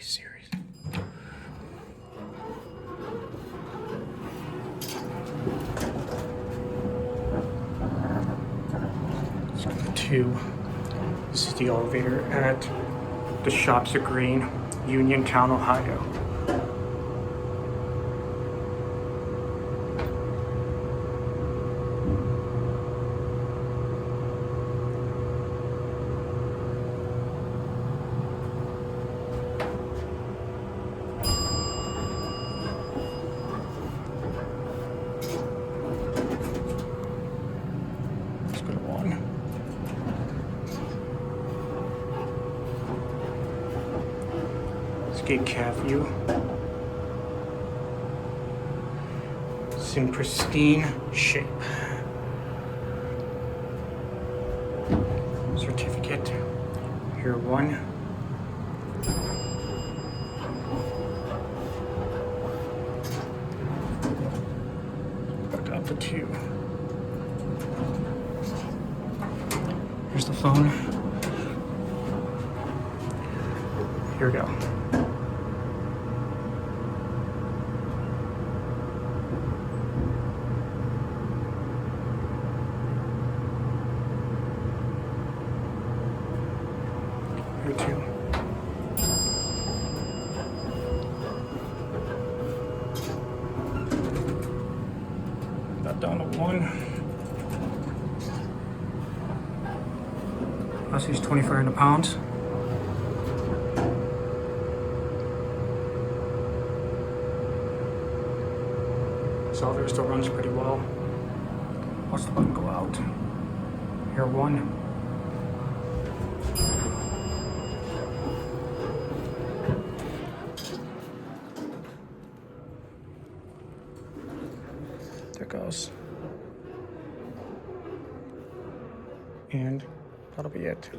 serious? Let's go to, this is the elevator at the Shops of Green, Uniontown, Ohio. Let's go to 1. Let's get cat view. It's in pristine shape. Certificate. Here 1. Back up to 2. Here's the phone. Here we go. Here 2. Got down to 1. Plus he's 2,500 pounds. This elevator still runs pretty well. Watch the button go out. Here 1. There it goes. And that'll be it.